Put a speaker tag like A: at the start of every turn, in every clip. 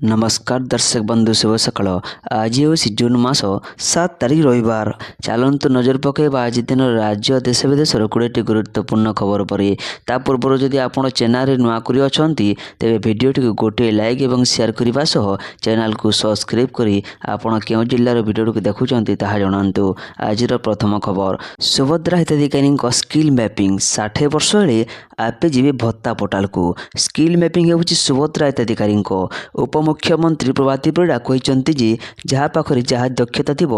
A: नमस्कार दर्शक बंधु शुभ सकाळ। आज ହେଉଛି ଜୁନ୍ ମାସ 7 ତାରିଖ ରବିବାର। ଚାଲନ୍ତୁ ନଜର ପକାଇବା ଆଜି ଦିନର ରାଜ୍ୟ ଦେଶ ବିଦେଶର 20ଟି ଗୁରୁତ୍ୱପୂର୍ଣ୍ଣ ଖବର ପରେ। ତା ପୂର୍ବରୁ ଯଦି ଆପଣ ଚ୍ୟାନେଲରେ ନୂଆ କରି ଅଛନ୍ତି ତେବେ ଭିଡ଼ିଓଟିକୁ ଗୋଟିଏ ଲାଇକ୍ ଏବଂ ସେୟାର କରିବା ସହ ଚ୍ୟାନେଲକୁ ସବସ୍କ୍ରାଇବ୍ କରି ଆପଣ କେଉଁ ଜିଲ୍ଲାର ଭିଡ଼ିଓଟିକୁ ଦେଖୁଛନ୍ତି ତାହା ଜଣାନ୍ତୁ। ଆଜିର ପ୍ରଥମ ଖବର, ସୁଭଦ୍ରା ହିତାଧିକାରୀଙ୍କ ସ୍କିଲ୍ ମ୍ୟାପିଂ। 60 ବର୍ଷ ହେଲେ ଆପେ ଯିବେ ଭତ୍ତା ପୋର୍ଟାଲକୁ। ସ୍କିଲ୍ ମ୍ୟାପିଂ ହେଉଛି ସୁଭଦ୍ରା ହିତାଧିକାରୀଙ୍କ ଉପମୁଖ୍ୟମନ୍ତ୍ରୀ ପ୍ରଭାତୀ ପରିଡ଼ା କହିଛନ୍ତି ଯେ ଯାହା ପାଖରେ ଯାହା ଦକ୍ଷତା ଥିବ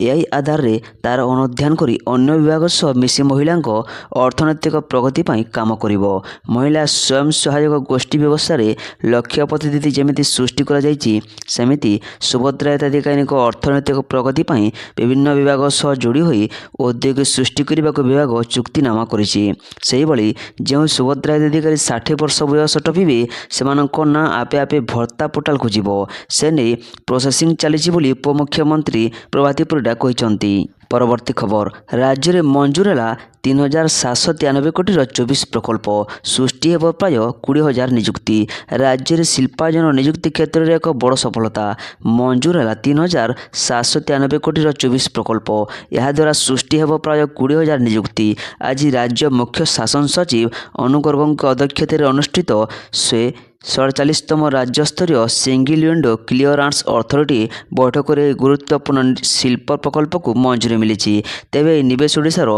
A: ଏଆଇ ଆଧାରରେ ତାର ଅନୁଧ୍ୟାନ କରି ଅନ୍ୟ ବିଭାଗ ସହ ମିଶି ମହିଳାଙ୍କ ଅର୍ଥନୈତିକ ପ୍ରଗତି ପାଇଁ କାମ କରିବ। ମହିଳା ସ୍ୱୟଂ ସହାୟକ ଗୋଷ୍ଠୀ ବ୍ୟବସ୍ଥାରେ ଲକ୍ଷ୍ୟ ପଦ୍ଧତି ଯେମିତି ସୃଷ୍ଟି କରାଯାଇଛି ସେମିତି ସୁଭଦ୍ରା ହିତାଧିକାରୀଙ୍କ ଅର୍ଥନୈତିକ ପ୍ରଗତି ପାଇଁ ବିଭିନ୍ନ ବିଭାଗ ସହ ଯୋଡ଼ି ହୋଇ ଉଦ୍ୟୋଗ ସୃଷ୍ଟି କରିବାକୁ ବିଭାଗ ଚୁକ୍ତିନାମା କରିଛି। ସେହିଭଳି ଯେଉଁ ସୁଭଦ୍ରା ହିତାଧିକାରୀ 60 ବର୍ଷ ବୟସ ଟପିବେ ସେମାନଙ୍କ ନାଁ ଆପେ ଆପେ ଭତ୍ତା ପୋର୍ଟାଲକୁ ଯିବ। ସେ ନେଇ ପ୍ରୋସେସିଂ ଚାଲିଛି ବୋଲି ଉପମୁଖ୍ୟମନ୍ତ୍ରୀ ପ୍ରଭାତୀ ପରିଡ଼ା କହିଛନ୍ତି। ପରବର୍ତ୍ତୀ ଖବର, ରାଜ୍ୟରେ ମଞ୍ଜୁର ହେଲା 3,793 କୋଟିର 24 ପ୍ରକଳ୍ପ। ସୃଷ୍ଟି ହେବ ପ୍ରାୟ 20,000 ନିଯୁକ୍ତି। ରାଜ୍ୟରେ ଶିଳ୍ପାୟନ ନିଯୁକ୍ତି କ୍ଷେତ୍ରରେ ଏକ ବଡ଼ ସଫଳତା। ମଞ୍ଜୁର ହେଲା 3,793 କୋଟିର 24 ପ୍ରକଳ୍ପ। ଏହାଦ୍ୱାରା ସୃଷ୍ଟି ହେବ ପ୍ରାୟ 20,000 ନିଯୁକ୍ତି। ଆଜି ରାଜ୍ୟ ମୁଖ୍ୟ ଶାସନ ସଚିବ ଅନୁ ଗର୍ଗଙ୍କ ଅଧ୍ୟକ୍ଷତାରେ ଅନୁଷ୍ଠିତ 147ତମ ରାଜ୍ୟସ୍ତରୀୟ ସିଙ୍ଗଲ ୱିଣ୍ଡୋ କ୍ଲିୟରାନ୍ସ ଅଥରିଟି ବୈଠକରେ ଗୁରୁତ୍ୱପୂର୍ଣ୍ଣ ଶିଳ୍ପ ପ୍ରକଳ୍ପକୁ ମଞ୍ଜୁରୀ ମିଳିଛି। ତେବେ ଏହି ନିବେଶ ଓଡ଼ିଶାର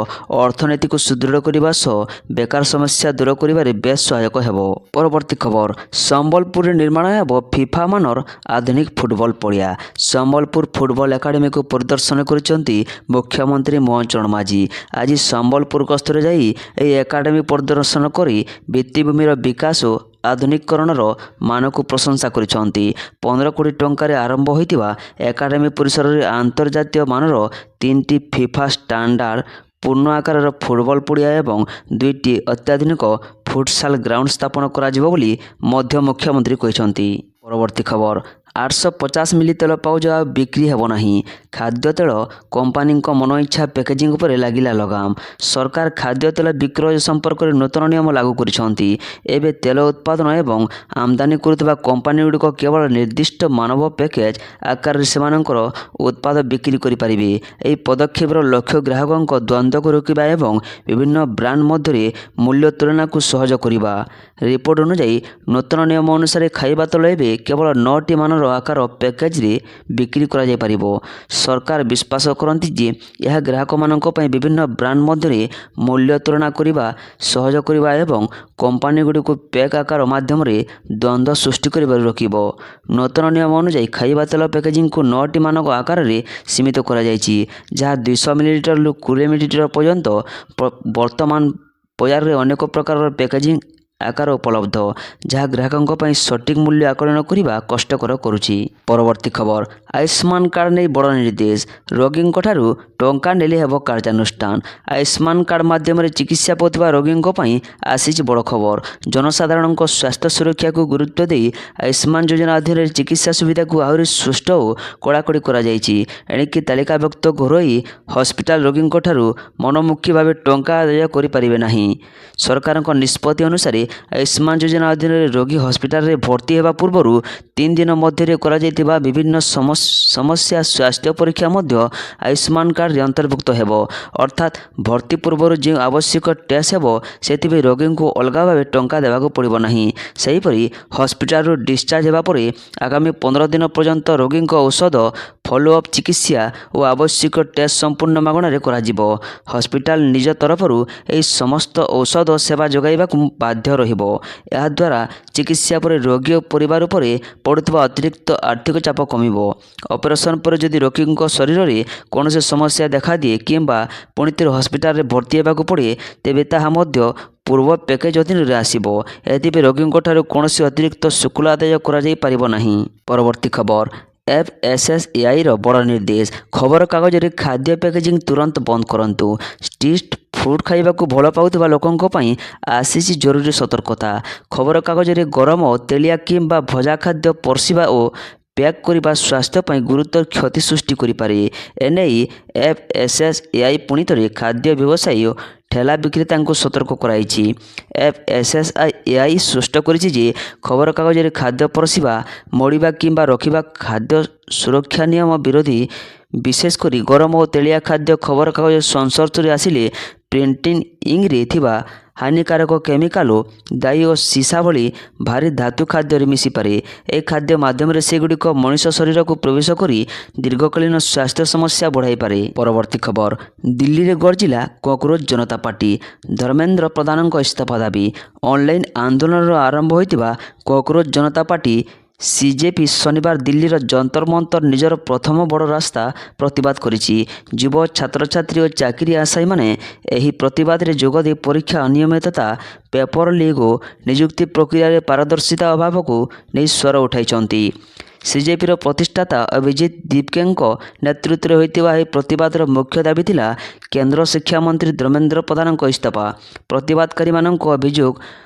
A: ଅର୍ଥନୀତିକୁ ସୁଦୃଢ଼ କରିବା ସହ ବେକାର ସମସ୍ୟା ଦୂର କରିବାରେ ବେଶ୍ ସହାୟକ ହେବ। ପରବର୍ତ୍ତୀ ଖବର, ସମ୍ବଲପୁରରେ ନିର୍ମାଣ ହେବ ଫିଫା ମାନର ଆଧୁନିକ ଫୁଟବଲ ପଡ଼ିଆ। ସମ୍ବଲପୁର ଫୁଟବଲ ଏକାଡେମୀକୁ ପରିଦର୍ଶନ କରିଛନ୍ତି ମୁଖ୍ୟମନ୍ତ୍ରୀ ମୋହନ ଚରଣ ମାଝୀ। ଆଜି ସମ୍ବଲପୁର ଗସ୍ତରେ ଯାଇ ଏହି ଏକାଡେମୀ ପରିଦର୍ଶନ କରି ଭିତ୍ତିଭୂମିର ବିକାଶ ଓ ଆଧୁନିକୀକରଣର ମାନକୁ ପ୍ରଶଂସା କରିଛନ୍ତି। 15 କୋଟି ଟଙ୍କାରେ ଆରମ୍ଭ ହୋଇଥିବା ଏକାଡେମୀ ପରିସରରେ ଆନ୍ତର୍ଜାତୀୟ ମାନର 3ଟି ଫିଫା ଷ୍ଟାଣ୍ଡାର୍ଡ ପୂର୍ଣ୍ଣ ଆକାରର ଫୁଟବଲ ପଡ଼ିଆ ଏବଂ 2ଟି ଅତ୍ୟାଧୁନିକ ଫୁଟସାଲ ଗ୍ରାଉଣ୍ଡ ସ୍ଥାପନ କରାଯିବ ବୋଲି ମଧ୍ୟ ମୁଖ୍ୟମନ୍ତ୍ରୀ କହିଛନ୍ତି। ପରବର୍ତ୍ତୀ ଖବର, 850 ମିଲି ତେଲ ପାଉଚ ଆଉ ବିକ୍ରି ହେବ ନାହିଁ। ଖାଦ୍ୟ ତେଳ କମ୍ପାନୀଙ୍କ ମନଇଚ୍ଛା ପ୍ୟାକେଜିଂ ଉପରେ ଲାଗିଲା ଲଗାମ। ସରକାର ଖାଦ୍ୟ ତେଲ ବିକ୍ରୟ ସମ୍ପର୍କରେ ନୂତନ ନିୟମ ଲାଗୁ କରିଛନ୍ତି। ଏବେ ତେଲ ଉତ୍ପାଦନ ଏବଂ ଆମଦାନୀ କରୁଥିବା କମ୍ପାନୀଗୁଡ଼ିକ କେବଳ ନିର୍ଦ୍ଦିଷ୍ଟ ମାନବ ପ୍ୟାକେଜ ଆକାରରେ ସେମାନଙ୍କର ଉତ୍ପାଦ ବିକ୍ରି କରିପାରିବେ। ଏହି ପଦକ୍ଷେପର ଲକ୍ଷ୍ୟ ଗ୍ରାହକଙ୍କ ଦ୍ୱନ୍ଦ୍ୱକୁ ରୋକିବା ଏବଂ ବିଭିନ୍ନ ବ୍ରାଣ୍ଡ ମଧ୍ୟରେ ମୂଲ୍ୟ ତୁଳନାକୁ ସହଜ କରିବା। ରିପୋର୍ଟ ଅନୁଯାୟୀ ନୂତନ ନିୟମ ଅନୁସାରେ ଖାଇବା ତେଲ ଏବେ କେବଳ 9ଟି ମାନର ଆକାର ପ୍ୟାକେଜରେ ବିକ୍ରି କରାଯାଇପାରିବ। ସରକାର ବିଶ୍ୱାସ କରନ୍ତି ଯେ ଏହା ଗ୍ରାହକମାନଙ୍କ ପାଇଁ ବିଭିନ୍ନ ବ୍ରାଣ୍ଡ ମଧ୍ୟରେ ମୂଲ୍ୟ ତୁଳନା କରିବା ସହଜ କରିବା ଏବଂ କମ୍ପାନୀଗୁଡ଼ିକୁ ପ୍ୟାକ୍ ଆକାର ମାଧ୍ୟମରେ ଦ୍ୱନ୍ଦ୍ୱ ସୃଷ୍ଟି କରିବାରୁ ରୋକିବ। ନୂତନ ନିୟମ ଅନୁଯାୟୀ ଖାଇବା ତେଲ ପ୍ୟାକେଜିଂକୁ 9ଟି ମାନକ ଆକାରରେ ସୀମିତ କରାଯାଇଛି, ଯାହା 200 ମିଲିଲିଟରରୁ 20 ମିଲିଲିଟର ପର୍ଯ୍ୟନ୍ତ। ବର୍ତ୍ତମାନ ବଜାରରେ ଅନେକ ପ୍ରକାରର ପ୍ୟାକେଜିଂ ଆକାର ଉପଲବ୍ଧ, ଯାହା ଗ୍ରାହକଙ୍କ ପାଇଁ ସଠିକ୍ ମୂଲ୍ୟ ଆକଳନ କରିବା କଷ୍ଟକର କରୁଛି। ପରବର୍ତ୍ତୀ ଖବର, ଆୟୁଷ୍ମାନ କାର୍ଡ ନେଇ ବଡ଼ ନିର୍ଦ୍ଦେଶ। ରୋଗୀଙ୍କଠାରୁ ଟଙ୍କା ନେଲେ ହେବ କାର୍ଯ୍ୟାନୁଷ୍ଠାନ। ଆୟୁଷ୍ମାନ କାର୍ଡ ମାଧ୍ୟମରେ ଚିକିତ୍ସା ପାଉଥିବା ରୋଗୀଙ୍କ ପାଇଁ ଆସିଛି ବଡ଼ ଖବର। ଜନସାଧାରଣଙ୍କ ସ୍ୱାସ୍ଥ୍ୟ ସୁରକ୍ଷାକୁ ଗୁରୁତ୍ୱ ଦେଇ ଆୟୁଷ୍ମାନ ଯୋଜନା ଅଧୀନରେ ଚିକିତ୍ସା ସୁବିଧାକୁ ଆହୁରି ସୁଷ୍ଠୁ ଓ କଡ଼ାକଡ଼ି କରାଯାଇଛି। ଏଣିକି ତାଲିକାଭୁକ୍ତ ଘରୋଇ ହସ୍ପିଟାଲ ରୋଗୀଙ୍କଠାରୁ ମନମୁଖୀ ଭାବେ ଟଙ୍କା ଆଦାୟ କରିପାରିବେ ନାହିଁ। ସରକାରଙ୍କ ନିଷ୍ପତ୍ତି ଅନୁସାରେ ଆୟୁଷ୍ମାନ ଯୋଜନା ଅଧୀନରେ ରୋଗୀ ହସ୍ପିଟାଲରେ ଭର୍ତ୍ତି ହେବା ପୂର୍ବରୁ 3 ଦିନ ମଧ୍ୟରେ କରାଯାଇଥିବା ବିଭିନ୍ନ ସମସ୍ୟା ସ୍ୱାସ୍ଥ୍ୟ ପରୀକ୍ଷା ମଧ୍ୟ ଆୟୁଷ୍ମାନ କାର୍ଡରେ ଅନ୍ତର୍ଭୁକ୍ତ ହେବ। ଅର୍ଥାତ୍ ଭର୍ତ୍ତି ପୂର୍ବରୁ ଯେଉଁ ଆବଶ୍ୟକ ଟେଷ୍ଟ ହେବ ସେଥିପାଇଁ ରୋଗୀଙ୍କୁ ଅଲଗା ଭାବେ ଟଙ୍କା ଦେବାକୁ ପଡ଼ିବ ନାହିଁ। ସେହିପରି ହସ୍ପିଟାଲରୁ ଡିସଚାର୍ଜ ହେବା ପରେ ଆଗାମୀ 15 ଦିନ ପର୍ଯ୍ୟନ୍ତ ରୋଗୀଙ୍କ ଔଷଧ, ଫଲୋଅପ୍ ଚିକିତ୍ସା ଓ ଆବଶ୍ୟକ ଟେଷ୍ଟ ସମ୍ପୂର୍ଣ୍ଣ ମାଗଣାରେ କରାଯିବ। ହସ୍ପିଟାଲ ନିଜ ତରଫରୁ ଏହି ସମସ୍ତ ଔଷଧ ସେବା ଯୋଗାଇବାକୁ ବାଧ୍ୟ ରହିବ। ଏହାଦ୍ୱାରା ଚିକିତ୍ସା ପରେ ରୋଗୀ ଓ ପରିବାର ଉପରେ ପଡ଼ୁଥିବା ଅତିରିକ୍ତ ଆର୍ଥିକ ଚାପ କମିବ। ଅପରେସନ ପରେ ଯଦି ରୋଗୀଙ୍କ ଶରୀରରେ କୌଣସି ସମସ୍ୟା ଦେଖାଦିଏ କିମ୍ବା ପୁଣି ଥରେ ହସ୍ପିଟାଲରେ ଭର୍ତ୍ତି ହେବାକୁ ପଡ଼େ ତେବେ ତାହା ମଧ୍ୟ ପୂର୍ବ ପ୍ୟାକେଜ ଅଧୀନରେ ଆସିବ। ଏଥିପାଇଁ ରୋଗୀଙ୍କଠାରୁ କୌଣସି ଅତିରିକ୍ତ ଶୁଳ୍କ ଆଦାୟ କରାଯାଇପାରିବ ନାହିଁ। ପରବର୍ତ୍ତୀ ଖବର, ଏଫ୍ଏସ୍ଏସ୍ଏଆଇର ବଡ଼ ନିର୍ଦ୍ଦେଶ। ଖବରକାଗଜରେ ଖାଦ୍ୟ ପ୍ୟାକେଜିଂ ତୁରନ୍ତ ବନ୍ଦ କରନ୍ତୁ। ଷ୍ଟ୍ରିଟ୍ ଫୁଡ୍ ଖାଇବାକୁ ଭଲ ପାଉଥିବା ଲୋକଙ୍କ ପାଇଁ ଆସିଛି ଜରୁରୀ ସତର୍କତା। ଖବରକାଗଜରେ ଗରମ, ତେଲିଆ କିମ୍ବା ଭଜା ଖାଦ୍ୟ ପରଷିବା ଓ ପ୍ୟାକ୍ କରିବା ସ୍ୱାସ୍ଥ୍ୟ ପାଇଁ ଗୁରୁତର କ୍ଷତି ସୃଷ୍ଟି କରିପାରେ। ଏନେଇ FSSAI ପୁଣି ଥରେ ଖାଦ୍ୟ ବ୍ୟବସାୟୀ ଓ ଠେଲା ବିକ୍ରେତାଙ୍କୁ ସତର୍କ କରାଇଛି। FSSAI ସ୍ପଷ୍ଟ କରିଛି ଯେ ଖବରକାଗଜରେ ଖାଦ୍ୟ ପରଷିବା, ମୋଡ଼ିବା କିମ୍ବା ରଖିବା ଖାଦ୍ୟ ସୁରକ୍ଷା ନିୟମ ବିରୋଧୀ। ବିଶେଷ କରି ଗରମ ଓ ତେଳିଆ ଖାଦ୍ୟ ଖବରକାଗଜ ସଂସ୍ପର୍ଶରେ ଆସିଲେ ପ୍ରିଣ୍ଟିଂ ଇଙ୍କରେ ଥିବା ହାନିକାରକ କେମିକାଲ, ଦାଇ ଓ ସୀସା ଭଳି ଭାରୀ ଧାତୁ ଖାଦ୍ୟରେ ମିଶିପାରେ। ଏହି ଖାଦ୍ୟ ମାଧ୍ୟମରେ ସେଗୁଡ଼ିକ ମଣିଷ ଶରୀରକୁ ପ୍ରବେଶ କରି ଦୀର୍ଘକାଳୀନ ସ୍ୱାସ୍ଥ୍ୟ ସମସ୍ୟା ବଢ଼ାଇପାରେ। ପରବର୍ତ୍ତୀ ଖବର, ଦିଲ୍ଲୀରେ ଗର୍ଜିଲା କକରୋଚ ଜନତା ପାର୍ଟି, ଧର୍ମେନ୍ଦ୍ର ପ୍ରଧାନଙ୍କ ଇସ୍ତଫା ଦାବି। ଅନଲାଇନ୍ ଆନ୍ଦୋଳନର ଆରମ୍ଭ ହୋଇଥିବା କକରୋଚ ଜନତା ପାର୍ଟି CJP ଶନିବାର ଦିଲ୍ଲୀର ଯନ୍ତର ମନ୍ତର ନିଜର ପ୍ରଥମ ବଡ଼ ରାସ୍ତା ପ୍ରତିବାଦ କରିଛି। ଯୁବ ଛାତ୍ରଛାତ୍ରୀ ଓ ଚାକିରି ଆଶାୟୀମାନେ ଏହି ପ୍ରତିବାଦରେ ଯୋଗଦେଇ ପରୀକ୍ଷା ଅନିୟମିତତା, ପେପର ଲିକ୍ ଓ ନିଯୁକ୍ତି ପ୍ରକ୍ରିୟାରେ ପାରଦର୍ଶିତା ଅଭାବକୁ ନେଇ ସ୍ୱର ଉଠାଇଛନ୍ତି। CJPର ପ୍ରତିଷ୍ଠାତା ଅଭିଜିତ ଦୀପକେଙ୍କ ନେତୃତ୍ୱରେ ହୋଇଥିବା ଏହି ପ୍ରତିବାଦର ମୁଖ୍ୟ ଦାବି ଥିଲା କେନ୍ଦ୍ର ଶିକ୍ଷାମନ୍ତ୍ରୀ ଧର୍ମେନ୍ଦ୍ର ପ୍ରଧାନଙ୍କ ଇସ୍ତଫା। ପ୍ରତିବାଦକାରୀମାନଙ୍କ ଅଭିଯୋଗ,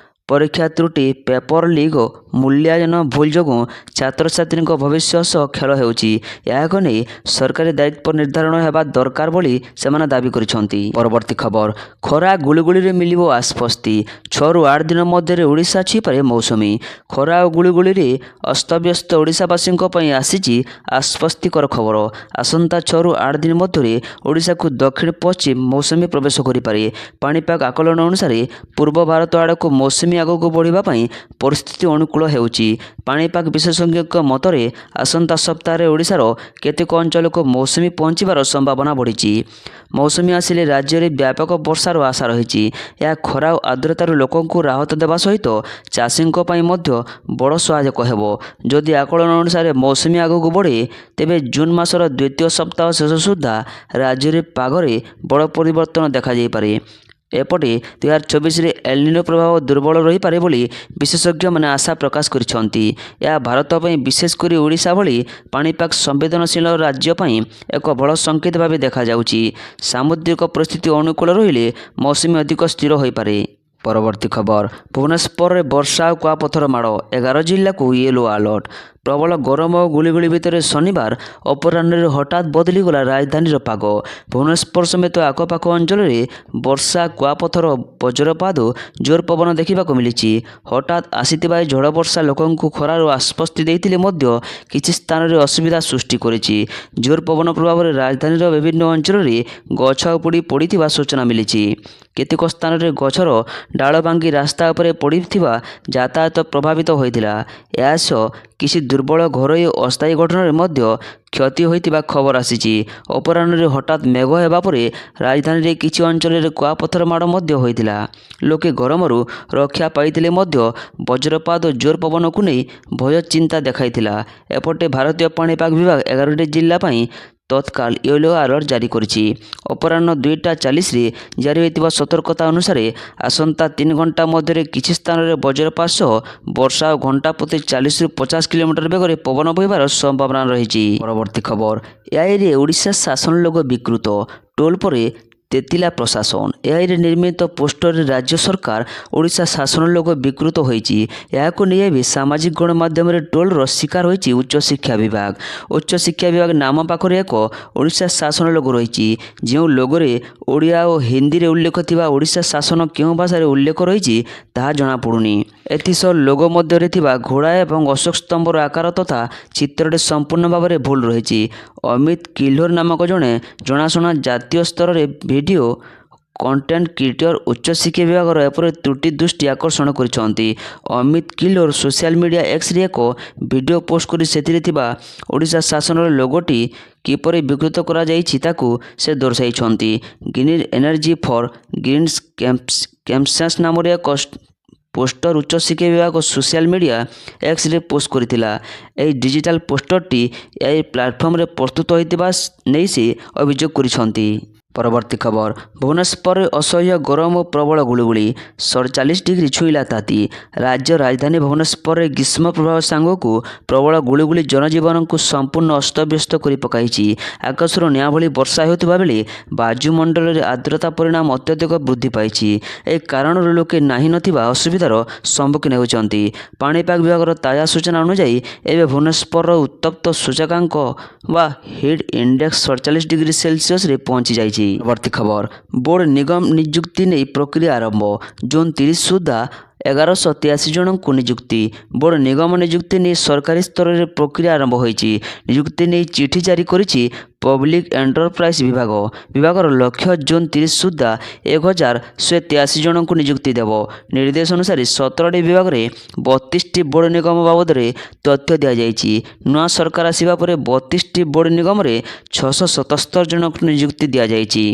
A: ପରୀକ୍ଷା ତ୍ରୁଟି, ପେପର ଲିକ୍ ଓ ମୂଲ୍ୟାୟନ ଭୁଲ ଯୋଗୁଁ ଛାତ୍ରଛାତ୍ରୀଙ୍କ ଭବିଷ୍ୟତ ସହ ଖେଳ ହେଉଛି। ଏହାକୁ ନେଇ ସରକାରୀ ଦାୟିତ୍ୱ ନିର୍ଦ୍ଧାରଣ ହେବା ଦରକାର ବୋଲି ସେମାନେ ଦାବି କରିଛନ୍ତି। ପରବର୍ତ୍ତୀ ଖବର, ଖରା ଗୁଳୁଗୁଳିରେ ମିଳିବ ଆଶ୍ୱସ୍ତି, 6ରୁ 8 ଦିନ ମଧ୍ୟରେ ଓଡ଼ିଶା ଛୁଇଁପାରେ ମୌସୁମୀ। ଖରା ଓ ଗୁଳୁଗୁଳିରେ ଅସ୍ତବ୍ୟସ୍ତ ଓଡ଼ିଶାବାସୀଙ୍କ ପାଇଁ ଆସିଛି ଆଶ୍ୱସ୍ତିକର ଖବର। ଆସନ୍ତା 6ରୁ 8 ଦିନ ମଧ୍ୟରେ ଓଡ଼ିଶାକୁ ଦକ୍ଷିଣ ପଶ୍ଚିମ ମୌସୁମୀ ପ୍ରବେଶ କରିପାରେ। ପାଣିପାଗ ଆକଳନ ଅନୁସାରେ ପୂର୍ବ ଭାରତ ଆଡ଼କୁ ମୌସୁମୀ ଆଗକୁ ବଢ଼ିବା ପାଇଁ ପରିସ୍ଥିତି ଅନୁକୂଳ ହେଉଛି। ପାଣିପାଗ ବିଶେଷଜ୍ଞଙ୍କ ମତରେ ଆସନ୍ତା ସପ୍ତାହରେ ଓଡ଼ିଶାର କେତେକ ଅଞ୍ଚଳକୁ ମୌସୁମୀ ପହଞ୍ଚିବାର ସମ୍ଭାବନା ବଢ଼ିଛି। ମୌସୁମୀ ଆସିଲେ ରାଜ୍ୟରେ ବ୍ୟାପକ ବର୍ଷାର ଆଶା ରହିଛି। ଏହା ଖରା ଓ ଆର୍ଦ୍ରତାରୁ ଲୋକଙ୍କୁ ରାହତ ଦେବା ସହିତ ଚାଷୀଙ୍କ ପାଇଁ ମଧ୍ୟ ବଡ଼ ସହାୟକ ହେବ। ଯଦି ଆକଳନ ଅନୁସାରେ ମୌସୁମୀ ଆଗକୁ ବଢ଼େ, ତେବେ ଜୁନ୍ ମାସର ଦ୍ୱିତୀୟ ସପ୍ତାହ ଶେଷ ସୁଦ୍ଧା ରାଜ୍ୟରେ ପାଗରେ ବଡ଼ ପରିବର୍ତ୍ତନ ଦେଖାଯାଇପାରେ। ଏପଟେ 2024ରେ ଏଲ୍‌ନିନୋ ପ୍ରଭାବ ଦୁର୍ବଳ ରହିପାରେ ବୋଲି ବିଶେଷଜ୍ଞମାନେ ଆଶା ପ୍ରକାଶ କରିଛନ୍ତି। ଏହା ଭାରତ ପାଇଁ, ବିଶେଷ କରି ଓଡ଼ିଶା ଭଳି ପାଣିପାଗ ସମ୍ବେଦନଶୀଳ ରାଜ୍ୟ ପାଇଁ ଏକ ବଡ଼ ସଂକେତ ଭାବେ ଦେଖାଯାଉଛି। ସାମୁଦ୍ରିକ ପରିସ୍ଥିତି ଅନୁକୂଳ ରହିଲେ ମୌସୁମୀ ଅଧିକ ସ୍ଥିର ହୋଇପାରେ। ପରବର୍ତ୍ତୀ ଖବର, ଭୁବନେଶ୍ୱରରେ ବର୍ଷା ଓ କୁଆପଥର ମାଡ଼, 11 ଜିଲ୍ଲାକୁ ୟେଲୋ ଆଲର୍ଟ। ପ୍ରବଳ ଗରମ ଓ ଗୁଳିଗୁଳି ଭିତରେ ଶନିବାର ଅପରାହ୍ନରେ ହଠାତ୍ ବଦଳିଗଲା ରାଜଧାନୀର ପାଗ। ଭୁବନେଶ୍ୱର ସମେତ ଆଖପାଖ ଅଞ୍ଚଳରେ ବର୍ଷା, କୁଆପଥର, ବଜ୍ରପାତ ଓ ଜୋର ପବନ ଦେଖିବାକୁ ମିଳିଛି। ହଠାତ୍ ଆସିଥିବା ଏହି ଝଡ଼ ବର୍ଷା ଲୋକଙ୍କୁ ଖରାରୁ ଆଶ୍ୱସ୍ତି ଦେଇଥିଲେ ମଧ୍ୟ କିଛି ସ୍ଥାନରେ ଅସୁବିଧା ସୃଷ୍ଟି କରିଛି। ଜୋର ପବନ ପ୍ରଭାବରେ ରାଜଧାନୀର ବିଭିନ୍ନ ଅଞ୍ଚଳରେ ଗଛ ଉପୁଡ଼ି ପଡ଼ିଥିବା ସୂଚନା ମିଳିଛି। କେତେକ ସ୍ଥାନରେ ଗଛର ଡାଳ ଭାଙ୍ଗି ରାସ୍ତା ଉପରେ ପଡ଼ିଥିବା ଯାତାୟାତ ପ୍ରଭାବିତ ହୋଇଥିଲା। ଏହାସହ କିଛି ଦୁର୍ବଳ ଘରୋଇ ଓ ଅସ୍ଥାୟୀ ଘଟଣାରେ ମଧ୍ୟ କ୍ଷତି ହୋଇଥିବା ଖବର ଆସିଛି। ଅପରାହ୍ନରେ ହଠାତ୍ ମେଘ ହେବା ପରେ ରାଜଧାନୀରେ କିଛି ଅଞ୍ଚଳରେ କୁଆପଥର ମାଡ଼ ମଧ୍ୟ ହୋଇଥିଲା। ଲୋକେ ଗରମରୁ ରକ୍ଷା ପାଇଥିଲେ ମଧ୍ୟ ବଜ୍ରପାତ ଓ ଜୋର ପବନକୁ ନେଇ ଭୟ ଚିନ୍ତା ଦେଖାଇଥିଲା। ଏପଟେ ଭାରତୀୟ ପାଣିପାଗ ବିଭାଗ 11ଟି ଜିଲ୍ଲା ପାଇଁ ତତ୍କାଳ ୟେଲୋ ଆଲର୍ଟ ଜାରି କରିଛି। ଅପରାହ୍ନ 2ଟା 40ରେ ଜାରି ହୋଇଥିବା ସତର୍କତା ଅନୁସାରେ ଆସନ୍ତା 3 ଘଣ୍ଟା ମଧ୍ୟରେ କିଛି ସ୍ଥାନରେ ବଜ୍ରପାତ ସହ ବର୍ଷା ଓ ଘଣ୍ଟା ପ୍ରତି 40ରୁ 50 କିଲୋମିଟର ବେଗରେ ପବନ ବହିବାର ସମ୍ଭାବନା ରହିଛି। ପରବର୍ତ୍ତୀ ଖବର, ଏଆଇରେ ଓଡ଼ିଶା ଶାସନ ଲୋଗୋ ବିକୃତ, ଟୋଲ୍ ପରେ ତେତିଲା ପ୍ରଶାସନ। ଏଆଇରେ ନିର୍ମିତ ପୋଷ୍ଟରରେ ରାଜ୍ୟ ସରକାର ଓଡ଼ିଶା ଶାସନ ଲୋଗୋ ବିକୃତ ହୋଇଛି। ଏହାକୁ ନେଇ ଏବେ ସାମାଜିକ ଗଣମାଧ୍ୟମରେ ଟ୍ରୋଲର ଶିକାର ହୋଇଛି ଉଚ୍ଚଶିକ୍ଷା ବିଭାଗ। ଉଚ୍ଚଶିକ୍ଷା ବିଭାଗ ନାମ ପାଖରେ ଏକ ଓଡ଼ିଶା ଶାସନ ଲୋଗୋ ରହିଛି। ଯେଉଁ ଲୋଗୋରେ ଓଡ଼ିଆ ଓ ହିନ୍ଦୀରେ ଉଲ୍ଲେଖ ଥିବା ଓଡ଼ିଶା ଶାସନ କେଉଁ ଭାଷାରେ ଉଲ୍ଲେଖ ରହିଛି ତାହା ଜଣାପଡ଼ୁନି। ଏଥିସହ ଲୋଗୋ ମଧ୍ୟରେ ଥିବା ଘୋଡ଼ା ଏବଂ ଅଶୋକ ସ୍ତମ୍ଭର ଆକାର ତଥା ଚିତ୍ରଟି ସମ୍ପୂର୍ଣ୍ଣ ଭାବରେ ଭୁଲ ରହିଛି। ଅମିତ କିଲ୍ଲୋର ନାମକ ଜଣେ ଜଣାଶୁଣା ଜାତୀୟ ସ୍ତରରେ ଭିଡ଼ିଓ କଣ୍ଟେଣ୍ଟ କ୍ରିଏଟର ଉଚ୍ଚଶିକ୍ଷା ବିଭାଗର ଏପରି ତ୍ରୁଟି ଦୃଷ୍ଟି ଆକର୍ଷଣ କରିଛନ୍ତି। ଅମିତ କିଲ୍ଲୋର ସୋସିଆଲ ମିଡ଼ିଆ ଏକ୍ସରେ ଏକ ଭିଡ଼ିଓ ପୋଷ୍ଟ କରି ସେଥିରେ ଥିବା ଓଡ଼ିଶା ଶାସନର ଲୋଗୋଟି କିପରି ବିକୃତ କରାଯାଇଛି ତାକୁ ସେ ଦର୍ଶାଇଛନ୍ତି। Green energy for green campus ନାମରେ ଏକ ପୋଷ୍ଟର ଉଚ୍ଚଶିକ୍ଷା ବିଭାଗ ସୋସିଆଲ ମିଡ଼ିଆ ଏକ୍ସରେ ପୋଷ୍ଟ କରିଥିଲା। ଏହି ଡିଜିଟାଲ ପୋଷ୍ଟରଟି ଏଆଇ ପ୍ଲାଟଫର୍ମରେ ପ୍ରସ୍ତୁତ ହୋଇଥିବା ନେଇ ସେ ଅଭିଯୋଗ କରିଛନ୍ତି। ପରବର୍ତ୍ତୀ ଖବର ଭୁବନେଶ୍ୱରରେ ଅସହ୍ୟ ଗରମ ଓ ପ୍ରବଳ ଗୁଳୁଗୁଳି 47 ଡିଗ୍ରୀ ଛୁଇଁଲା ତାତି। ରାଜ୍ୟ ରାଜଧାନୀ ଭୁବନେଶ୍ୱରରେ ଗ୍ରୀଷ୍ମ ପ୍ରବାହ ସାଙ୍ଗକୁ ପ୍ରବଳ ଗୁଳୁଗୁଳି ଜନଜୀବନକୁ ସମ୍ପୂର୍ଣ୍ଣ ଅସ୍ତବ୍ୟସ୍ତ କରି ପକାଇଛି। ଆକାଶରୁ ନିଆଁ ଭଳି ବର୍ଷା ହେଉଥିବା ବେଳେ ବାୟୁମଣ୍ଡଳରେ ଆର୍ଦ୍ରତା ପରିମାଣ ଅତ୍ୟଧିକ ବୃଦ୍ଧି ପାଇଛି। ଏହି କାରଣରୁ ଲୋକେ ନାହିଁ ନଥିବା ଅସୁବିଧାର ସମ୍ମୁଖୀନ ହେଉଛନ୍ତି। ପାଣିପାଗ ବିଭାଗର ତାଜା ସୂଚନା ଅନୁଯାୟୀ ଏବେ ଭୁବନେଶ୍ୱରର ଉତ୍ତପ୍ତ ସୂଚକାଙ୍କ ବା ହିଟ୍ ଇଣ୍ଡେକ୍ସ 47 ଡିଗ୍ରୀ ସେଲସିୟସରେ ପହଞ୍ଚି ଯାଇଛି। ପରବର୍ତ୍ତୀ ଖବର ବୋର୍ଡ ନିଗମ ନିଯୁକ୍ତି ନେଇ ପ୍ରକ୍ରିୟା ଆରମ୍ଭ। ଜୁନ୍ 30 ସୁଦ୍ଧା 1183 ଜଣଙ୍କୁ ନିଯୁକ୍ତି। ବୋର୍ଡ ନିଗମ ନିଯୁକ୍ତି ନେଇ ସରକାରୀ ସ୍ତରରେ ପ୍ରକ୍ରିୟା ଆରମ୍ଭ ହୋଇଛି। ନିଯୁକ୍ତି ନେଇ ଚିଠି ଜାରି କରିଛି ପବ୍ଲିକ୍ ଏଣ୍ଟରପ୍ରାଇଜ୍ ବିଭାଗ। ବିଭାଗର ଲକ୍ଷ୍ୟ ଜୁନ୍ 30 ସୁଦ୍ଧା 1183 ଜଣଙ୍କୁ ନିଯୁକ୍ତି ଦେବ। ନିର୍ଦ୍ଦେଶ ଅନୁସାରେ 17ଟି ବିଭାଗରେ 32ଟି ବୋର୍ଡ ନିଗମ ବାବଦରେ ତଥ୍ୟ ଦିଆଯାଇଛି। ନୂଆ ସରକାର ଆସିବା ପରେ 32ଟି ବୋର୍ଡ ନିଗମରେ 677 ଜଣଙ୍କୁ ନିଯୁକ୍ତି ଦିଆଯାଇଛି।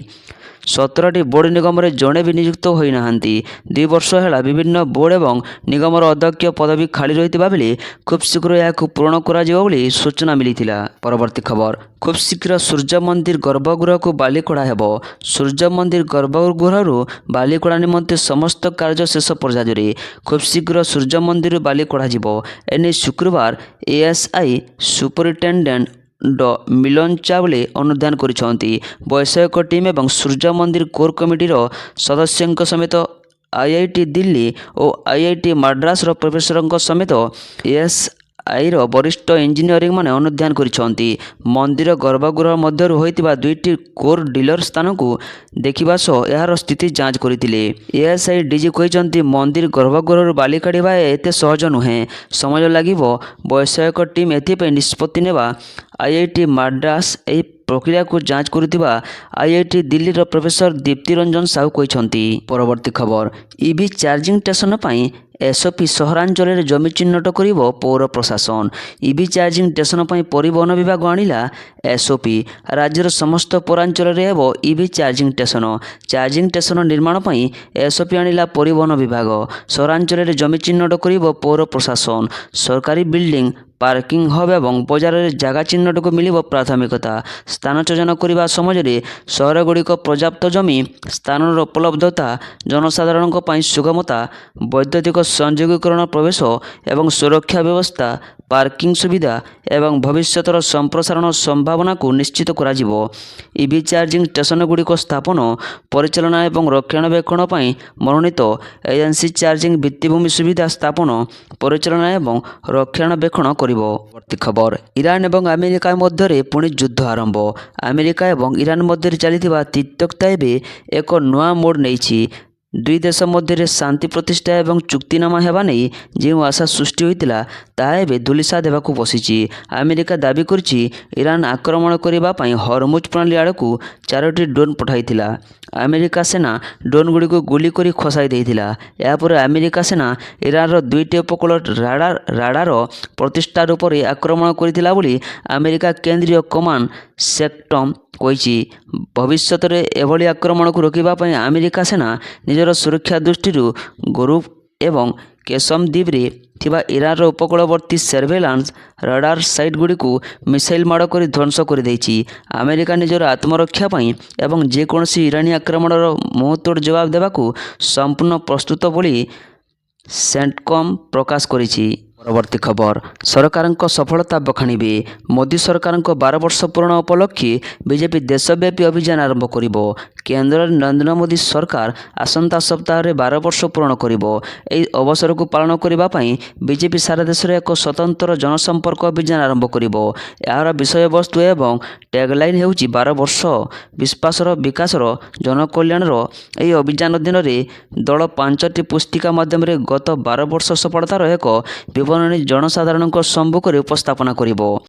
A: 17ଟି ବୋର୍ଡ ନିଗମରେ ଜଣେ ବି ନିଯୁକ୍ତ ହୋଇନାହାନ୍ତି। 2 ବର୍ଷ ହେଲା ବିଭିନ୍ନ ବୋର୍ଡ ଏବଂ ନିଗମର ଅଧ୍ୟକ୍ଷ ପଦବୀ ଖାଲି ରହିଥିବା ବେଳେ ଖୁବ୍ ଶୀଘ୍ର ଏହାକୁ ପୂରଣ କରାଯିବ ବୋଲି ସୂଚନା ମିଳିଥିଲା। ପରବର୍ତ୍ତୀ ଖବର ଖୁବ୍ ଶୀଘ୍ର ସୂର୍ଯ୍ୟ ମନ୍ଦିର ଗର୍ଭଗୃହକୁ ବାଲି କଢ଼ା ହେବ। ସୂର୍ଯ୍ୟ ମନ୍ଦିର ଗର୍ଭଗୃହରୁ ବାଲି କଢ଼ା ନିମନ୍ତେ ସମସ୍ତ କାର୍ଯ୍ୟ ଶେଷ ପର୍ଯ୍ୟାୟରେ। ଖୁବ୍ ଶୀଘ୍ର ସୂର୍ଯ୍ୟ ମନ୍ଦିରରୁ ବାଲି କଢ଼ାଯିବ। ଏନେଇ ଶୁକ୍ରବାର ଏଏସ୍ଆଇ ସୁପରିଟେଣ୍ଡେଣ୍ଟ ମିଲନ ଚାୱଲେ ଅନୁଧ୍ୟାନ କରିଛନ୍ତି। ବୈଷୟିକ ଟିମ୍ ଏବଂ ସୂର୍ଯ୍ୟ ମନ୍ଦିର କୋର୍ କମିଟିର ସଦସ୍ୟଙ୍କ ସମେତ ଆଇଆଇଟି ଦିଲ୍ଲୀ ଓ ଆଇଆଇଟି ମାଡ୍ରାସର ପ୍ରଫେସରଙ୍କ ସମେତ ଏଏସ୍ଆଇର ବରିଷ୍ଠ ଇଞ୍ଜିନିୟରମାନେ ଅନୁଧ୍ୟାନ କରିଛନ୍ତି। ମନ୍ଦିର ଗର୍ଭଗୃହ ମଧ୍ୟରୁ ହୋଇଥିବା 2ଟି କୋର୍ ଡିଲର ସ୍ଥାନକୁ ଦେଖିବା ସହ ଏହାର ସ୍ଥିତି ଯାଞ୍ଚ କରିଥିଲେ। ଏଏସ୍ଆଇ ଡିଜି କହିଛନ୍ତି ମନ୍ଦିର ଗର୍ଭଗୃହରୁ ବାଲି କାଢ଼ିବା ଏତେ ସହଜ ନୁହେଁ, ସମୟ ଲାଗିବ। ବୈଷୟିକ ଟିମ୍ ଏଥିପାଇଁ ନିଷ୍ପତ୍ତି ନେବା ଆଇଆଇଟି ମାଡ୍ରାସ ଏହି ପ୍ରକ୍ରିୟାକୁ ଯାଞ୍ଚ କରୁଥିବା ଆଇଆଇଟି ଦିଲ୍ଲୀର ପ୍ରଫେସର ଦୀପ୍ତି ରଞ୍ଜନ ସାହୁ କହିଛନ୍ତି। ପରବର୍ତ୍ତୀ ଖବର ଇଭି ଚାର୍ଜିଂ ଷ୍ଟେସନ ପାଇଁ ଏସ୍ଓପି ସହରାଞ୍ଚଳରେ ଜମି ଚିହ୍ନଟ କରିବ ପୌର ପ୍ରଶାସନ। ଇଭି ଚାର୍ଜିଂ ଷ୍ଟେସନ ପାଇଁ ପରିବହନ ବିଭାଗ ଆଣିଲା ଏସ୍ଓପି। ରାଜ୍ୟର ସମସ୍ତ ପୌରାଞ୍ଚଳରେ ହେବ EV charging station. Charging station ନିର୍ମାଣ ପାଇଁ ଏସ୍ଓପି ଆଣିଲା ପରିବହନ ବିଭାଗ। ସହରାଞ୍ଚଳରେ ଜମି ଚିହ୍ନଟ କରିବ ପୌର ପ୍ରଶାସନ। ସରକାରୀ ବିଲ୍ଡିଂ, ପାର୍କିଂ ହବ୍ ଏବଂ ବଜାରରେ ଜାଗା ଚିହ୍ନଟକୁ ମିଳିବ ପ୍ରାଥମିକତା। ସ୍ଥାନ ଚୟନ କରିବା ସମୟରେ ସହରଗୁଡ଼ିକ ପର୍ଯ୍ୟାପ୍ତ ଜମି ସ୍ଥାନର ଉପଲବ୍ଧତା, ଜନସାଧାରଣଙ୍କ ପାଇଁ ସୁଗମତା, ବୈଦ୍ୟୁତିକ ସଂଯୋଗୀକରଣ, ପ୍ରବେଶ ଏବଂ ସୁରକ୍ଷା ବ୍ୟବସ୍ଥା, ପାର୍କିଂ ସୁବିଧା ଏବଂ ଭବିଷ୍ୟତର ସମ୍ପ୍ରସାରଣ ସମ୍ଭାବନାକୁ ନିଶ୍ଚିତ କରାଯିବ। ଇଭି ଚାର୍ଜିଂ ଷ୍ଟେସନଗୁଡ଼ିକ ସ୍ଥାପନ, ପରିଚାଳନା ଏବଂ ରକ୍ଷଣାବେକ୍ଷଣ ପାଇଁ ମନୋନୀତ ଏଜେନ୍ସି ଚାର୍ଜିଂ ଭିତ୍ତିଭୂମି ସୁବିଧା ସ୍ଥାପନ, ପରିଚାଳନା ଏବଂ ରକ୍ଷଣାବେକ୍ଷଣ କରିବ। ପରବର୍ତ୍ତୀ ଖବର ଇରାନ ଏବଂ ଆମେରିକା ମଧ୍ୟରେ ପୁଣି ଯୁଦ୍ଧ ଆରମ୍ଭ। ଆମେରିକା ଏବଂ ଇରାନ ମଧ୍ୟରେ ଚାଲିଥିବା ତିକ୍ତତା ଏବେ ଏକ ନୂଆ ମୋଡ଼ ନେଇଛି। ଦୁଇ ଦେଶ ମଧ୍ୟରେ ଶାନ୍ତି ପ୍ରତିଷ୍ଠା ଏବଂ ଚୁକ୍ତିନାମା ହେବା ନେଇ ଯେଉଁ ଆଶା ସୃଷ୍ଟି ହୋଇଥିଲା ତାହା ଏବେ ଧୂଳିସାତ୍ ହେବାକୁ ବସିଛି। ଆମେରିକା ଦାବି କରିଛି ଇରାନ ଆକ୍ରମଣ କରିବା ପାଇଁ ହରମୁଜ ପ୍ରଣାଳୀ ଆଡ଼କୁ 4ଟି ଡ୍ରୋନ୍ ପଠାଇଥିଲା। ଆମେରିକା ସେନା ଡ୍ରୋନ୍ଗୁଡ଼ିକୁ ଗୁଳି କରି ଖସାଇ ଦେଇଥିଲା। ଏହାପରେ ଆମେରିକା ସେନା ଇରାନର 2ଟି ଉପକୂଳ ରାଡାର ପ୍ରତିଷ୍ଠାନ ଉପରେ ଆକ୍ରମଣ କରିଥିଲା ବୋଲି ଆମେରିକା କେନ୍ଦ୍ରୀୟ କମାଣ୍ଡ ସେକ୍ଟମ୍ କହିଛି। ଭବିଷ୍ୟତରେ ଏଭଳି ଆକ୍ରମଣକୁ ରୋକିବା ପାଇଁ ଆମେରିକା ସେନା ନିଜର ସୁରକ୍ଷା ଦୃଷ୍ଟିରୁ ଗୁରୁଭ ଏବଂ କେସମ୍ ଦ୍ୱୀପରେ ଥିବା ଇରାନର ଉପକୂଳବର୍ତ୍ତୀ ସର୍ଭେଲାନ୍ସ ରାଡାର ସାଇଟ୍ଗୁଡ଼ିକୁ ମିସାଇଲ୍ ମାଡ଼ କରି ଧ୍ୱଂସ କରିଦେଇଛି। ଆମେରିକା ନିଜର ଆତ୍ମରକ୍ଷା ପାଇଁ ଏବଂ ଯେକୌଣସି ଇରାନୀ ଆକ୍ରମଣର ମୁହଁତୋଡ଼ ଜବାବ ଦେବାକୁ ସମ୍ପୂର୍ଣ୍ଣ ପ୍ରସ୍ତୁତ ବୋଲି ସେଣ୍ଟକମ୍ ପ୍ରକାଶ କରିଛି। ପରବର୍ତ୍ତୀ ଖବର ସରକାରଙ୍କ ସଫଳତା ବଖାଣିବେ। ମୋଦି ସରକାରଙ୍କ 12 ବର୍ଷ ପୂରଣ ଉପଲକ୍ଷେ ବିଜେପି ଦେଶବ୍ୟାପୀ ଅଭିଯାନ ଆରମ୍ଭ କରିବ। କେନ୍ଦ୍ରରେ ନରେନ୍ଦ୍ର ମୋଦି ସରକାର ଆସନ୍ତା ସପ୍ତାହରେ 12 ବର୍ଷ ପୂରଣ କରିବ। ଏହି ଅବସରକୁ ପାଳନ କରିବା ପାଇଁ ବିଜେପି ସାରା ଦେଶରେ ଏକ ସ୍ୱତନ୍ତ୍ର ଜନସମ୍ପର୍କ ଅଭିଯାନ ଆରମ୍ଭ କରିବ। ଏହାର ବିଷୟବସ୍ତୁ ଏବଂ ଟ୍ୟାଗଲାଇନ୍ ହେଉଛି 12 ବର୍ଷ ବିଶ୍ୱାସର ବିକାଶର ଜନକଲ୍ୟାଣର। ଏହି ଅଭିଯାନ ଅଧୀନରେ ଦଳ 5ଟି ପୁସ୍ତିକା ମାଧ୍ୟମରେ ଗତ 12 ବର୍ଷ ସଫଳତାର ଏକ ବିବରଣୀ ଜନସାଧାରଣଙ୍କ ସମ୍ମୁଖରେ ଉପସ୍ଥାପନା କରିବ।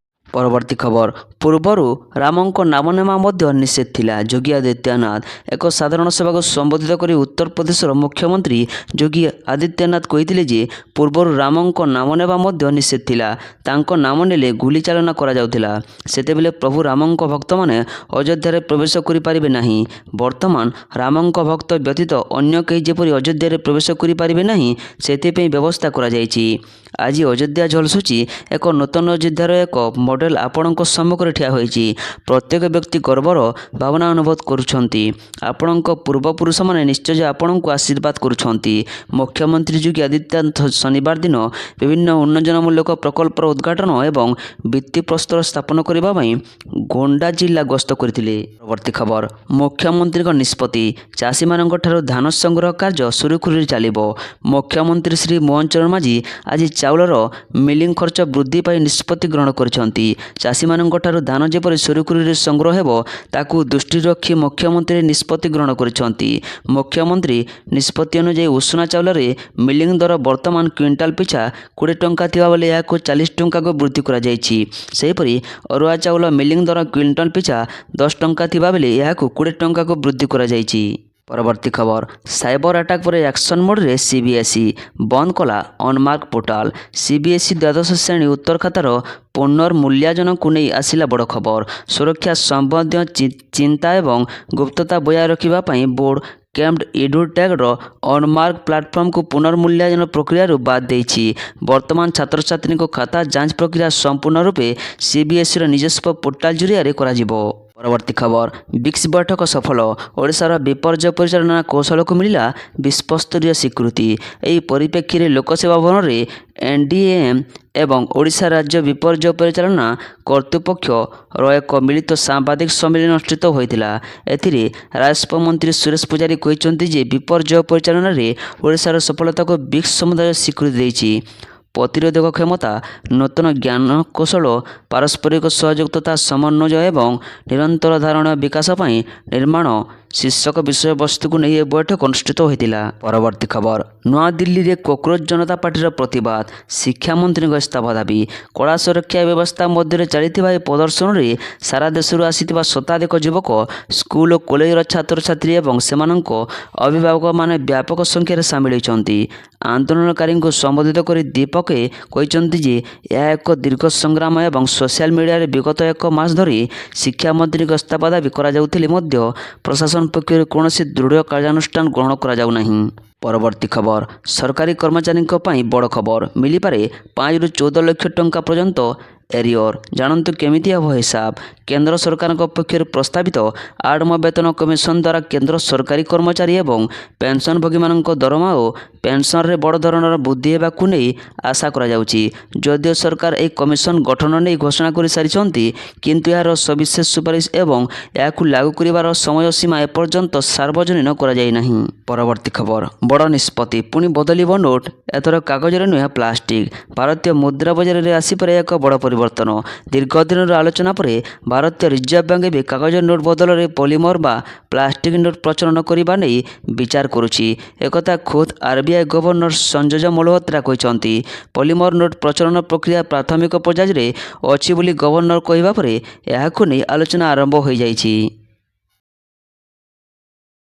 A: ପରବର୍ତ୍ତୀ ଖବର ପୂର୍ବରୁ ରାମଙ୍କ ନାମ ନେବା ମଧ୍ୟ ନିଷେଧ ଥିଲା। ଯୋଗୀ ଆଦିତ୍ୟନାଥ ଏକ ସାଧାରଣ ସଭାକୁ ସମ୍ବୋଧିତ କରି ଉତ୍ତରପ୍ରଦେଶର ମୁଖ୍ୟମନ୍ତ୍ରୀ ଯୋଗୀ ଆଦିତ୍ୟନାଥ କହିଥିଲେ ଯେ ପୂର୍ବରୁ ରାମଙ୍କ ନାମ ନେବା ମଧ୍ୟ ନିଷେଧ ଥିଲା। ତାଙ୍କ ନାମ ନେଲେ ଗୁଳିଚାଳନା କରାଯାଉଥିଲା। ସେତେବେଳେ ପ୍ରଭୁ ରାମଙ୍କ ଭକ୍ତମାନେ ଅଯୋଧ୍ୟାରେ ପ୍ରବେଶ କରିପାରିବେ ନାହିଁ। ବର୍ତ୍ତମାନ ରାମଙ୍କ ଭକ୍ତ ବ୍ୟତୀତ ଅନ୍ୟ କେହି ଯେପରି ଅଯୋଧ୍ୟାରେ ପ୍ରବେଶ କରିପାରିବେ ନାହିଁ ସେଥିପାଇଁ ବ୍ୟବସ୍ଥା କରାଯାଇଛି। ଆଜି ଅଯୋଧ୍ୟା ଝଲସୁଛି ଏକ ନୂତନ ଅଯୋଧ୍ୟାର ଏକ ମଡେଲ ଆପଣଙ୍କ ସମ୍ମୁଖରେ ଠିଆ ହୋଇଛି। ପ୍ରତ୍ୟେକ ବ୍ୟକ୍ତି ଗର୍ବର ଭାବନା ଅନୁଭବ କରୁଛନ୍ତି। ଆପଣଙ୍କ ପୂର୍ବପୁରୁଷମାନେ ନିଶ୍ଚୟ ଆପଣଙ୍କୁ ଆଶୀର୍ବାଦ କରୁଛନ୍ତି। ମୁଖ୍ୟମନ୍ତ୍ରୀ ଯୋଗୀ ଆଦିତ୍ୟନାଥ ଶନିବାର ଦିନ ବିଭିନ୍ନ ଉନ୍ନୟନମୂଳକ ପ୍ରକଳ୍ପର ଉଦ୍ଘାଟନ ଏବଂ ଭିତ୍ତିପ୍ରସ୍ତର ସ୍ଥାପନ କରିବା ପାଇଁ ଗୋଣ୍ଡା ଜିଲ୍ଲା ଗସ୍ତ କରିଥିଲେ। ପରବର୍ତ୍ତୀ ଖବର, ମୁଖ୍ୟମନ୍ତ୍ରୀଙ୍କ ନିଷ୍ପତ୍ତି, ଚାଷୀମାନଙ୍କଠାରୁ ଧାନ ସଂଗ୍ରହ କାର୍ଯ୍ୟ ସୁରୁଖୁରୁରେ ଚାଲିବ। ମୁଖ୍ୟମନ୍ତ୍ରୀ ଶ୍ରୀ ମୋହନ ଚରଣ ମାଝୀ ଆଜି ଚାଉଳର ମିଲିଂ ଖର୍ଚ୍ଚ ବୃଦ୍ଧି ପାଇଁ ନିଷ୍ପତ୍ତି ଗ୍ରହଣ କରିଛନ୍ତି। ଚାଷୀମାନଙ୍କଠାରୁ ଧାନ ଯେପରି ସୁରୁଖୁରୁରେ ସଂଗ୍ରହ ହେବ ତାକୁ ଦୃଷ୍ଟିରେ ରଖି ମୁଖ୍ୟମନ୍ତ୍ରୀ ନିଷ୍ପତ୍ତି ଗ୍ରହଣ କରିଛନ୍ତି। ମୁଖ୍ୟମନ୍ତ୍ରୀ ନିଷ୍ପତ୍ତି ଅନୁଯାୟୀ ଉଷୁନା ଚାଉଳରେ ମିଲିଂ ଦର ବର୍ତ୍ତମାନ କ୍ୱିଣ୍ଟାଲ ପିଛା 20 ଟଙ୍କା ଥିବାବେଳେ ଏହାକୁ 40 ଟଙ୍କାକୁ ବୃଦ୍ଧି କରାଯାଇଛି। ସେହିପରି ଅରୁଆ ଚାଉଳ ମିଲିଂ ଦର କ୍ୱିଣ୍ଟାଲ ପିଛା 10 ଟଙ୍କା ଥିବାବେଳେ ଏହାକୁ 20 ଟଙ୍କାକୁ ବୃଦ୍ଧି କରାଯାଇଛି। ପରବର୍ତ୍ତୀ ଖବର, ସାଇବର ଆଟାକ୍ ପରେ ଆକ୍ସନ ମୋଡରେ ସିବିଏସ୍ଇ, ବନ୍ଦ କଲା ଅନମାର୍କ ପୋର୍ଟାଲ। ସିବିଏସ୍ଇ ଦ୍ୱାଦଶ ଶ୍ରେଣୀ ଉତ୍ତର ଖାତାର ପୁନର୍ମୂଲ୍ୟାୟନକୁ ନେଇ ଆସିଲା ବଡ଼ ଖବର। ସୁରକ୍ଷା ସମ୍ବନ୍ଧୀୟ ଚିନ୍ତା ଏବଂ ଗୁପ୍ତତା ବଜାୟ ରଖିବା ପାଇଁ ବୋର୍ଡ କେମ୍ପ୍ଟ ଏଡୁଟେକ୍ର ଅନମାର୍କ ପ୍ଲାଟଫର୍ମକୁ ପୁନର୍ମୂଲ୍ୟାୟନ ପ୍ରକ୍ରିୟାରୁ ବାଦ ଦେଇଛି। ବର୍ତ୍ତମାନ ଛାତ୍ରଛାତ୍ରୀଙ୍କ ଖାତା ଯାଞ୍ଚ ପ୍ରକ୍ରିୟା ସମ୍ପୂର୍ଣ୍ଣ ରୂପେ ସିବିଏସ୍ଇର ନିଜସ୍ୱ ପୋର୍ଟାଲ ଜରିଆରେ କରାଯିବ। ପରବର୍ତ୍ତୀ ଖବର, ବ୍ରିକ୍ସ ବୈଠକ ସଫଳ, ଓଡ଼ିଶାର ବିପର୍ଯ୍ୟୟ ପରିଚାଳନା କୌଶଳକୁ ମିଳିଲା ବିଶ୍ୱସ୍ତରୀୟ ସ୍ୱୀକୃତି। ଏହି ପରିପ୍ରେକ୍ଷୀରେ ଲୋକସେବା ଭବନରେ ଏନ୍ଡିଏମ୍ ଏବଂ ଓଡ଼ିଶା ରାଜ୍ୟ ବିପର୍ଯ୍ୟୟ ପରିଚାଳନା କର୍ତ୍ତୃପକ୍ଷର ଏକ ମିଳିତ ସାମ୍ବାଦିକ ସମ୍ମିଳନୀ ଅନୁଷ୍ଠିତ ହୋଇଥିଲା। ଏଥିରେ ରାଜସ୍ୱ ମନ୍ତ୍ରୀ ସୁରେଶ ପୂଜାରୀ କହିଛନ୍ତି ଯେ ବିପର୍ଯ୍ୟୟ ପରିଚାଳନାରେ ଓଡ଼ିଶାର ସଫଳତାକୁ ବ୍ରିକ୍ସ ସମୁଦାୟ ସ୍ୱୀକୃତି ଦେଇଛି। ପ୍ରତିରୋଧକ କ୍ଷମତା, ନୂତନ ଜ୍ଞାନକୌଶଳ, ପାରସ୍ପରିକ ସହଯୋଗ ତଥା ସମନ୍ୱୟ ଏବଂ ନିରନ୍ତର ଧାରଣା ବିକାଶ ପାଇଁ ନିର୍ମାଣ ଶୀର୍ଷକ ବିଷୟବସ୍ତୁକୁ ନେଇ ଏହି ବୈଠକ ଅନୁଷ୍ଠିତ ହୋଇଥିଲା। ପରବର୍ତ୍ତୀ ଖବର, ନୂଆଦିଲ୍ଲୀରେ କୋକ୍ରୋଚ ଜନତା ପାର୍ଟିର ପ୍ରତିବାଦ, ଶିକ୍ଷାମନ୍ତ୍ରୀଙ୍କ ଇସ୍ତଫା ଦାବି। କଡ଼ା ସୁରକ୍ଷା ବ୍ୟବସ୍ଥା ମଧ୍ୟରେ ଚାଲିଥିବା ଏହି ପ୍ରଦର୍ଶନରେ ସାରା ଦେଶରୁ ଆସିଥିବା ଶତାଧିକ ଯୁବକ, ସ୍କୁଲ ଓ କଲେଜର ଛାତ୍ରଛାତ୍ରୀ ଏବଂ ସେମାନଙ୍କ ଅଭିଭାବକମାନେ ବ୍ୟାପକ ସଂଖ୍ୟାରେ ସାମିଲ ହୋଇଛନ୍ତି। ଆନ୍ଦୋଳନକାରୀଙ୍କୁ ସମ୍ବୋଧିତ କରି ଦୀପକେ କହିଛନ୍ତି ଯେ ଏହା ଏକ ଦୀର୍ଘ ସଂଗ୍ରାମ ଏବଂ ସୋସିଆଲ ମିଡ଼ିଆରେ ବିଗତ 1 ମାସ ଧରି ଶିକ୍ଷାମନ୍ତ୍ରୀଙ୍କ ଇସ୍ତଫା ଦାବି କରାଯାଉଥିଲେ ମଧ୍ୟ ପ୍ରଶାସନ ପକ୍ଷରୁ କୌଣସି ଦୃଢ଼ କାର୍ଯ୍ୟାନୁଷ୍ଠାନ ଗ୍ରହଣ କରାଯାଉନାହିଁ। ପରବର୍ତ୍ତୀ ଖବର, ସରକାରୀ କର୍ମଚାରୀଙ୍କ ପାଇଁ ବଡ଼ ଖବର, ମିଳିପାରେ 5ରୁ 14 ଲକ୍ଷ ଟଙ୍କା ପର୍ଯ୍ୟନ୍ତ ଏରିୟର। ଜାଣନ୍ତୁ କେମିତି ହେବ ହିସାବ। କେନ୍ଦ୍ର ସରକାରଙ୍କ ପକ୍ଷରୁ ପ୍ରସ୍ତାବିତ 8ମ ବେତନ କମିଶନ ଦ୍ୱାରା କେନ୍ଦ୍ର ସରକାରୀ କର୍ମଚାରୀ ଏବଂ ପେନ୍ସନଭୋଗୀମାନଙ୍କ ଦରମା ଓ ପେନ୍ସନରେ ବଡ଼ ଧରଣର ବୃଦ୍ଧି ହେବାକୁ ନେଇ ଆଶା କରାଯାଉଛି। ଯଦିଓ ସରକାର ଏହି କମିଶନ ଗଠନ ନେଇ ଘୋଷଣା କରିସାରିଛନ୍ତି, କିନ୍ତୁ ଏହାର ସବିଶେଷ ସୁପାରିଶ ଏବଂ ଏହାକୁ ଲାଗୁ କରିବାର ସମୟସୀମା ଏପର୍ଯ୍ୟନ୍ତ ସାର୍ବଜନୀନ କରାଯାଇନାହିଁ। ପରବର୍ତ୍ତୀ ଖବର, ବଡ଼ ନିଷ୍ପତ୍ତି, ପୁଣି ବଦଳିବ ନୋଟ୍, ଏଥର କାଗଜରେ ନୁହେଁ ପ୍ଲାଷ୍ଟିକ। ଭାରତୀୟ ମୁଦ୍ରା ବଜାରରେ ଆସିପାରେ ଏକ ବଡ଼ ପରିବର୍ତ୍ତନ। ଦୀର୍ଘ ଦିନର ଆଲୋଚନା ପରେ ଭାରତୀୟ ରିଜର୍ଭ ବ୍ୟାଙ୍କ ଏବେ କାଗଜ ନୋଟ୍ ବଦଳରେ ପଲିମର ବା ପ୍ଲାଷ୍ଟିକ ନୋଟ୍ ପ୍ରଚଳନ କରିବା ନେଇ ବିଚାର କରୁଛି। ଏକଥା ଖୋଦ୍ ଆରବିଆଇ ଗଭର୍ଣ୍ଣର ସଞ୍ଜୟ ମଲ୍ହୋତ୍ରା କହିଛନ୍ତି। ପଲିମର ନୋଟ୍ ପ୍ରଚଳନ ପ୍ରକ୍ରିୟା ପ୍ରାଥମିକ ପର୍ଯ୍ୟାୟରେ ଅଛି ବୋଲି ଗଭର୍ଣ୍ଣର କହିବା ପରେ ଏହାକୁ ନେଇ ଆଲୋଚନା ଆରମ୍ଭ ହୋଇଯାଇଛି।